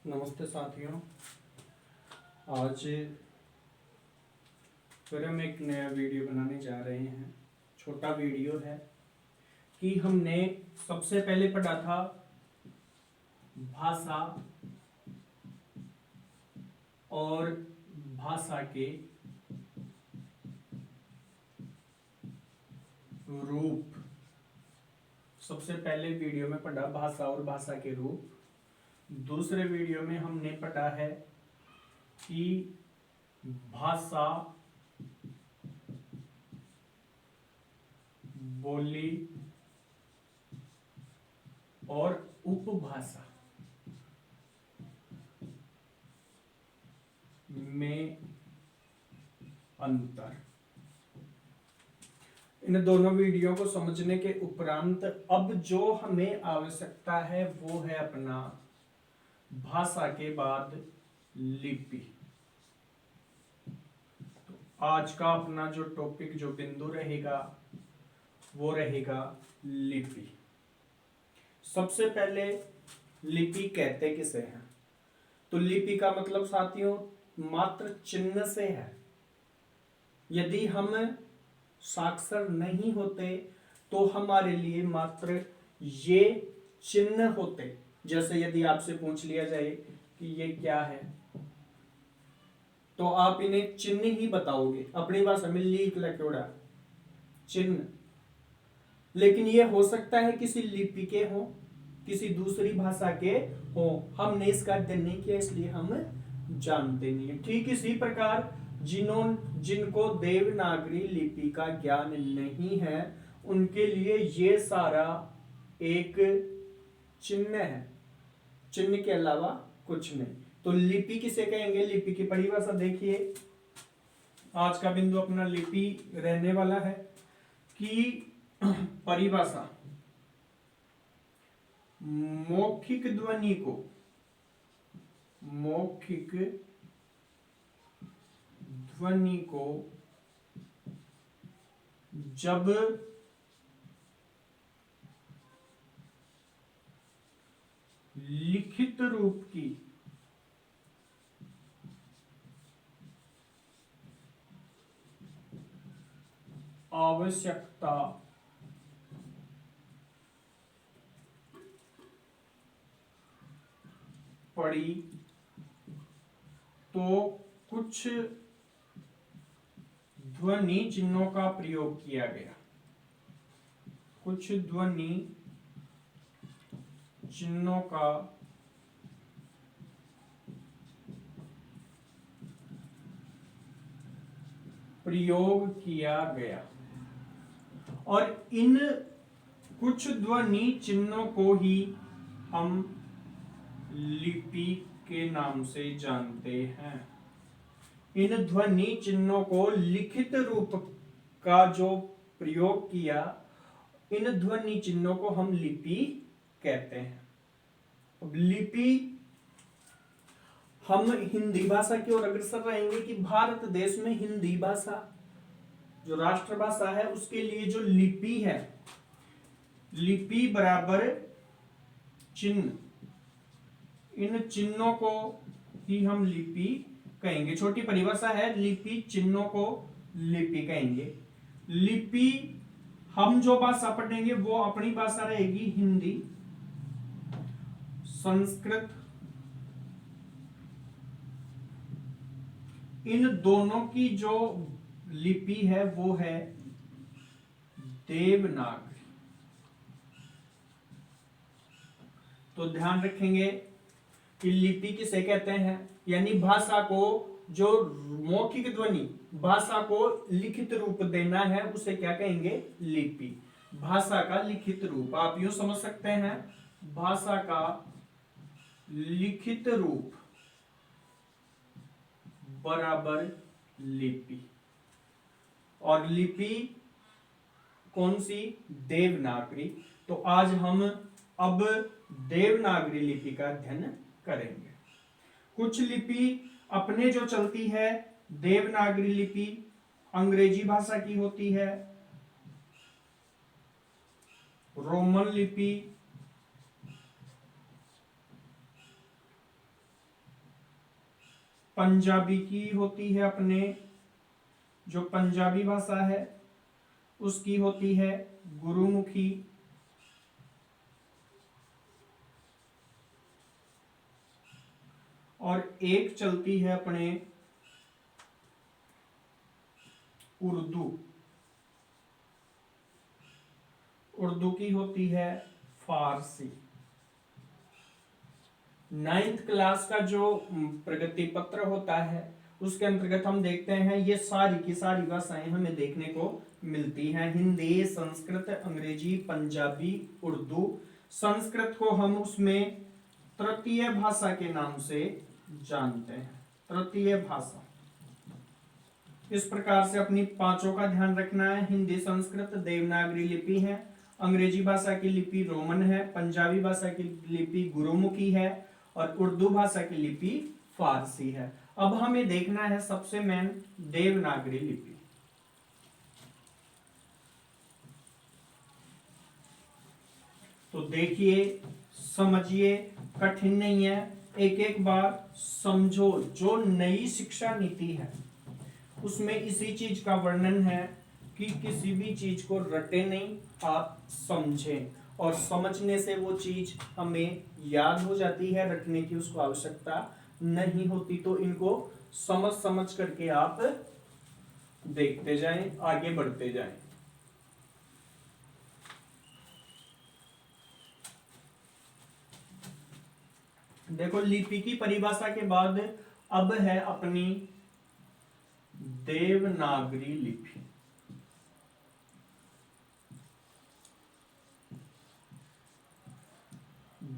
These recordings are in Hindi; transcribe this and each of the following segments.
नमस्ते साथियों। आज फिर हम एक नया वीडियो बनाने जा रहे हैं। छोटा वीडियो है कि हमने सबसे पहले पढ़ा था भाषा और भाषा के रूप। सबसे पहले वीडियो में पढ़ा भाषा और भाषा के रूप। दूसरे वीडियो में हमने पढ़ा है कि भाषा, बोली और उपभाषा में अंतर। इन दोनों वीडियो को समझने के उपरांत अब जो हमें आवश्यकता है वो है अपना भाषा के बाद लिपि। तो आज का अपना जो टॉपिक, जो बिंदु रहेगा वो रहेगा लिपि। सबसे पहले लिपि कहते किसे हैं? तो लिपि का मतलब साथियों मात्र चिन्ह से है। यदि हम साक्षर नहीं होते तो हमारे लिए मात्र ये चिन्ह होते। जैसे यदि आपसे पूछ लिया जाए कि ये क्या है, तो आप इन्हें चिन्ह ही बताओगे अपनी भाषा में, लीक लकोड़ा चिन्ह। लेकिन ये हो सकता है किसी लिपि के हो, किसी दूसरी भाषा के हो। हमने इसका अध्ययन नहीं किया इसलिए हम जानते नहीं है। ठीक इसी प्रकार जिनको देवनागरी लिपि का ज्ञान नहीं है उनके लिए ये सारा एक चिन्ह है, चिन्ह के अलावा कुछ नहीं। तो लिपि किसे कहेंगे? लिपि की परिभाषा देखिए। आज का बिंदु अपना लिपि रहने वाला है कि परिभाषा मौखिक ध्वनि को जब लिखित रूप की आवश्यकता पड़ी तो कुछ ध्वनि चिन्हों का प्रयोग किया गया। कुछ ध्वनि चिन्हों का प्रयोग किया गया और इन कुछ ध्वनि चिन्हों को ही हम लिपि के नाम से जानते हैं। इन ध्वनि चिन्हों को लिखित रूप का जो प्रयोग किया, इन ध्वनि चिन्हों को हम लिपि कहते हैं। अब लिपि, हम हिंदी भाषा की ओर अग्रसर रहेंगे कि भारत देश में हिंदी भाषा जो राष्ट्रभाषा है उसके लिए जो लिपि है, लिपि बराबर चिन्ह, इन चिन्हों को ही हम लिपि कहेंगे। छोटी परिभाषा है, लिपि चिन्हों को लिपि कहेंगे। लिपि हम जो भाषा पढ़ेंगे वो अपनी भाषा रहेगी हिंदी, संस्कृत। इन दोनों की जो लिपि है वो है देवनागरी। तो ध्यान रखेंगे कि लिपि किसे कहते हैं, यानी भाषा को जो मौखिक ध्वनि, भाषा को लिखित रूप देना है उसे क्या कहेंगे? लिपि। भाषा का लिखित रूप आप यूं समझ सकते हैं, भाषा का लिखित रूप बराबर लिपि। और लिपि कौन सी? देवनागरी। तो आज हम अब देवनागरी लिपि का अध्ययन करेंगे। कुछ लिपि अपने जो चलती है, देवनागरी लिपि अंग्रेजी भाषा की होती है, रोमन लिपि पंजाबी की होती है अपने, जो पंजाबी भाषा है उसकी होती है गुरुमुखी, और एक चलती है अपने उर्दू। उर्दू की होती है फारसी। 9th क्लास का जो प्रगति पत्र होता है उसके अंतर्गत हम देखते हैं ये सारी की सारी भाषाएं हमें देखने को मिलती हैं। हिंदी, संस्कृत, अंग्रेजी, पंजाबी, उर्दू। संस्कृत को हम उसमें तृतीय भाषा के नाम से जानते हैं, तृतीय भाषा। इस प्रकार से अपनी पांचों का ध्यान रखना है। हिंदी, संस्कृत देवनागरी लिपि है, अंग्रेजी भाषा की लिपि रोमन है, पंजाबी भाषा की लिपि गुरुमुखी है और उर्दू भाषा की लिपि फारसी है। अब हमें देखना है सबसे मेन देवनागरी लिपि। तो देखिए, समझिए, कठिन नहीं है, एक एक बार समझो। जो नई शिक्षा नीति है उसमें इसी चीज का वर्णन है कि किसी भी चीज को रटे नहीं, आप समझें, और समझने से वो चीज हमें याद हो जाती है, रटने की उसको आवश्यकता नहीं होती। तो इनको समझ समझ करके आप देखते जाएं, आगे बढ़ते जाएं। देखो, लिपि की परिभाषा के बाद अब है अपनी देवनागरी लिपि।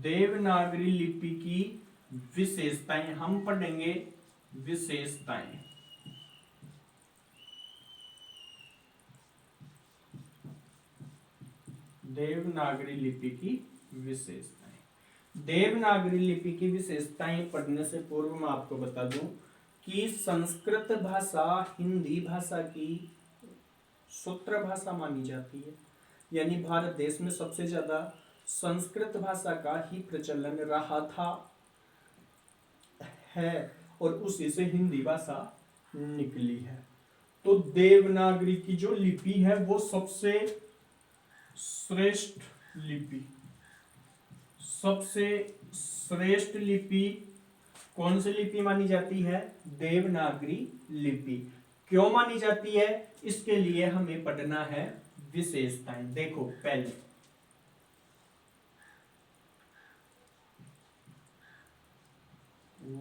देवनागरी लिपि की विशेषताएं हम पढ़ेंगे। विशेषताएं, देवनागरी लिपि की विशेषताएं। देवनागरी लिपि की विशेषताएं पढ़ने से पूर्व मैं आपको बता दूं कि संस्कृत भाषा हिंदी भाषा की सूत्र भाषा मानी जाती है, यानी भारत देश में सबसे ज्यादा संस्कृत भाषा का ही प्रचलन रहा था, है, और उसी से हिंदी भाषा निकली है। तो देवनागरी की जो लिपि है वो सबसे श्रेष्ठ लिपि, सबसे श्रेष्ठ लिपि कौन सी लिपि मानी जाती है? देवनागरी लिपि। क्यों मानी जाती है? इसके लिए हमें पढ़ना है विशेषताएं। देखो, पहले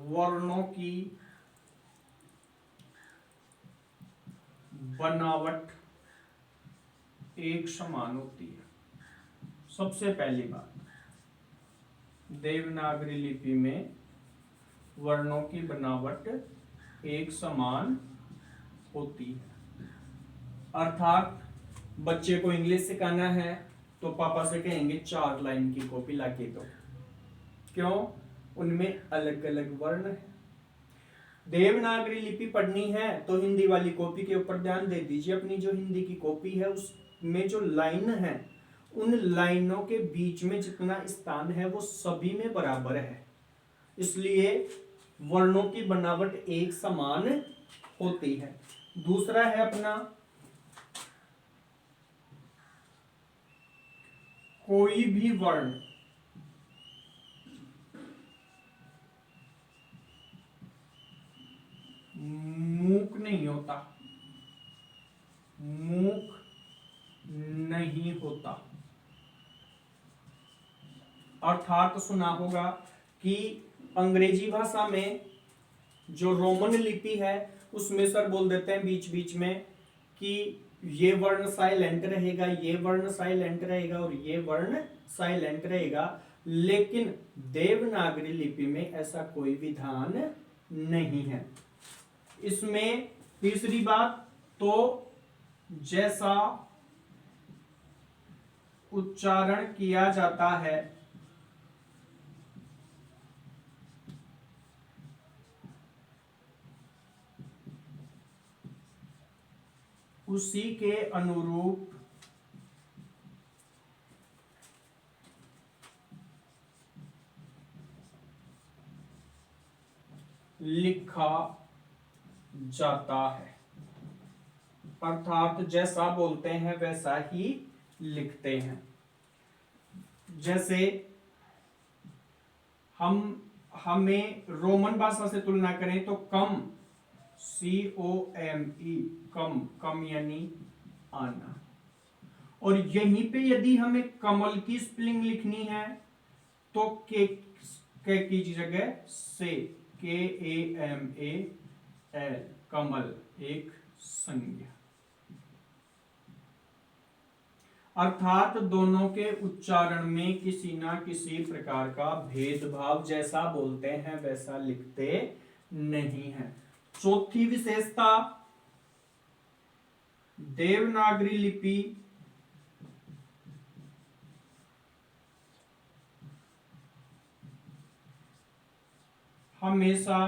वर्णों की बनावट एक समान होती है। सबसे पहली बात, देवनागरी लिपि में वर्णों की बनावट एक समान होती है। अर्थात बच्चे को इंग्लिश सिखाना है तो पापा से कहेंगे 4 लाइन की कॉपी लाके दो। क्यों? उनमें अलग अलग वर्ण है। देवनागरी लिपि पढ़नी है तो हिंदी वाली कॉपी के ऊपर ध्यान दे दीजिए। अपनी जो हिंदी की कॉपी है उसमें जो लाइन है, उन लाइनों के बीच में जितना स्थान है वो सभी में बराबर है, इसलिए वर्णों की बनावट एक समान होती है। दूसरा है अपना, कोई भी वर्ण मूक नहीं होता, मूक नहीं होता। अर्थात सुना होगा कि अंग्रेजी भाषा में जो रोमन लिपि है उसमें सर बोल देते हैं बीच बीच में कि ये वर्ण साइलेंट रहेगा, ये वर्ण साइलेंट रहेगा और ये वर्ण साइलेंट रहेगा, लेकिन देवनागरी लिपि में ऐसा कोई विधान नहीं है। इसमें तीसरी बात, तो जैसा उच्चारण किया जाता है उसी के अनुरूप लिखा जाता है, अर्थात जैसा बोलते हैं वैसा ही लिखते हैं। जैसे हमें रोमन भाषा से तुलना करें तो कम, COME, कम, कम यानी आना। और यहीं पे यदि हमें कमल की स्पेलिंग लिखनी है तो के की जगह से, KAMAL, कमल, एक संज्ञा। अर्थात दोनों के उच्चारण में किसी ना किसी प्रकार का भेदभाव, जैसा बोलते हैं वैसा लिखते नहीं है। चौथी विशेषता, देवनागरी लिपि हमेशा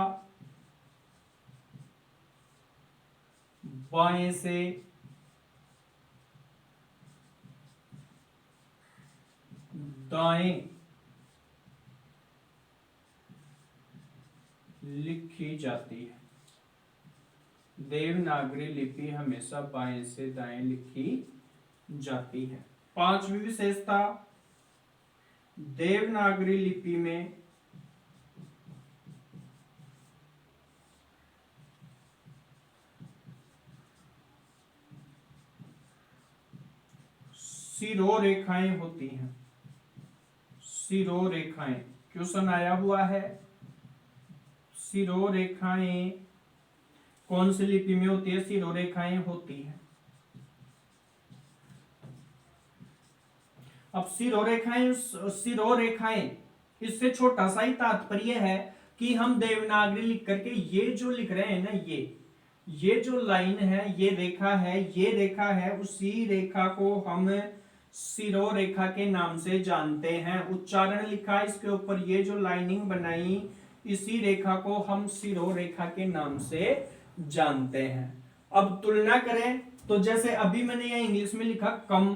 बाएं से दाएं लिखी जाती है। देवनागरी लिपि हमेशा बाएं से दाएं लिखी जाती है। पांचवी विशेषता, देवनागरी लिपि में सिरोरेखाएं होती हैं। सिरोरेखाएं, क्वेश्चन आया हुआ है, सिरोरेखाएं कौन सी लिपि में होती है? सिरोरेखाएं होती हैं। अब सिरोरेखाएं इससे छोटा सा ही तात्पर्य है कि हम देवनागरी लिख करके ये जो लिख रहे हैं ना, ये जो लाइन है, ये रेखा है, ये रेखा है, उसी रेखा को हम सिरोरेखा के नाम से जानते हैं। उच्चारण लिखा इसके ऊपर, ये जो लाइनिंग बनाई, इसी रेखा को हम सिरोरेखा के नाम से जानते हैं। अब तुलना करें तो जैसे अभी मैंने यह इंग्लिश में लिखा कम,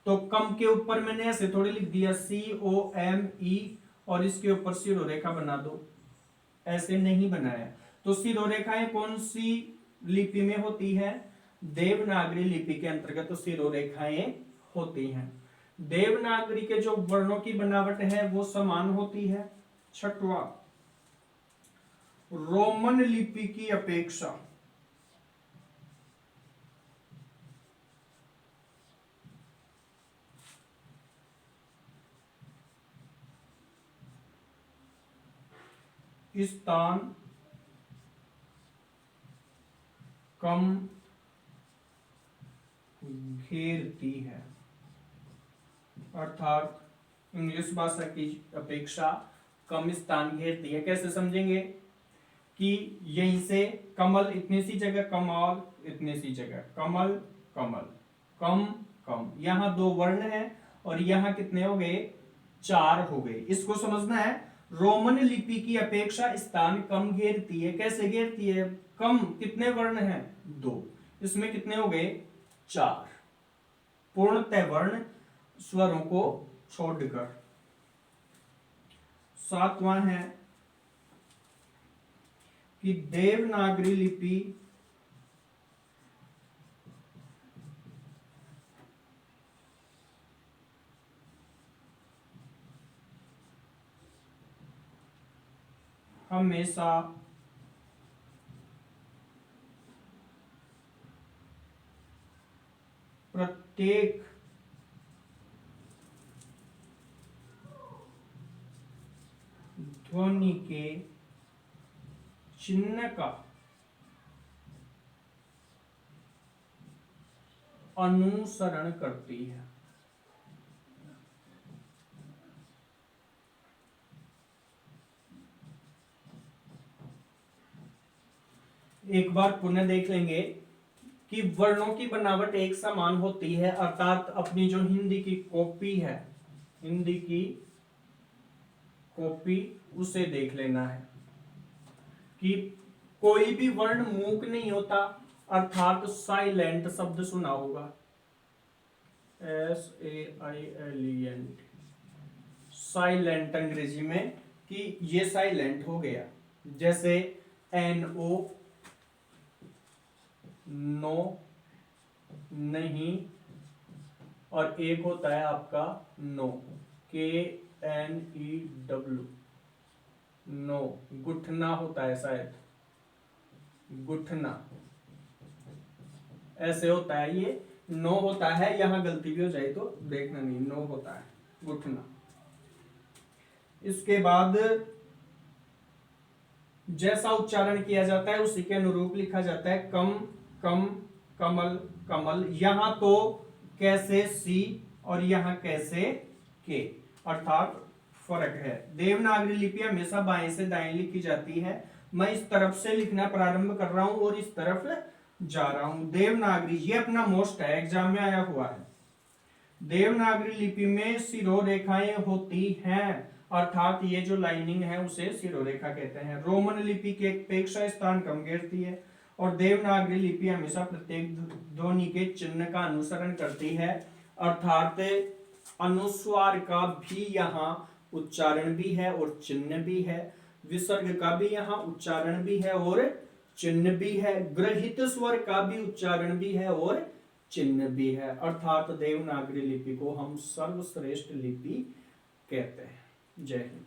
तो कम के ऊपर मैंने ऐसे थोड़ी लिख दिया COME और इसके ऊपर सिरोरेखा बना दो, ऐसे नहीं बनाया। तो सिरोरेखाएं कौन सी लिपि में होती है? देवनागरी लिपि के अंतर्गत तो सिरोरेखाएं होती हैं। देवनागरी के जो वर्णों की बनावट है वो समान होती है। छठवां, रोमन लिपि की अपेक्षा स्थान कम घेरती है, अर्थात इंग्लिश भाषा की अपेक्षा कम स्थान घेरती है। कैसे समझेंगे? कि यहीं से कमल इतनी सी जगह, कमल इतनी सी जगह, कमल कमल, कम कम, यहां 2 वर्ण है और यहां कितने हो गए? 4 हो गए। इसको समझना है। रोमन लिपि की अपेक्षा स्थान कम घेरती है। कैसे घेरती है? कम कितने वर्ण हैं? 2, इसमें कितने हो गए? 4, पूर्णतः वर्ण स्वरों को छोड़कर। सातवां है कि देवनागरी लिपि हमेशा प्रत्येक ध्वनि के चिन्ह का अनुसरण करती है। एक बार पुनः देख लेंगे कि वर्णों की बनावट एक समान होती है, अर्थात अपनी जो हिंदी की कॉपी है, हिंदी की कॉपी, उसे देख लेना है कि कोई भी वर्ण मूक नहीं होता, अर्थात साइलेंट शब्द सुना होगा, SAILENT, साइलेंट अंग्रेजी में, कि ये साइलेंट हो गया, जैसे NO, नो, नहीं, और एक होता है आपका नो, KNEW, नो, गुठना होता है शायद, गुठना, ऐसे होता है, ये नो होता है, यहां गलती भी हो जाए तो देखना नहीं, नो होता है, गुठना। इसके बाद जैसा उच्चारण किया जाता है उसी के अनुरूप लिखा जाता है, कम, कम, कमल, कमल। यहां तो कैसे सी और यहां कैसे के, अर्थात फर्क है। देवनागरी लिपि हमेशा बाएं से दाएं लिखी जाती है। मैं इस तरफ से लिखना प्रारंभ कर रहा हूं और इस तरफ जा रहा हूं। देवनागरी ये अपना मोस्ट है, एग्जाम में आया हुआ है। देवनागरी लिपि में शिरोरेखाएं होती हैं, अर्थात ये जो लाइनिंग है उसे शिरोरेखा कहते हैं। रोमन लिपि की अपेक्षा स्थान कम घेरती है और देवनागरी लिपि हमेशा प्रत्येक ध्वनि के चिन्ह का अनुसरण करती है, अर्थात अनुस्वार का भी यहाँ उच्चारण भी है और चिन्ह भी है, विसर्ग का भी यहाँ उच्चारण भी है और चिन्ह भी है, ग्रहित स्वर का भी उच्चारण भी है और चिन्ह भी है, अर्थात देवनागरी लिपि को हम सर्वश्रेष्ठ लिपि कहते हैं। जय हिंद।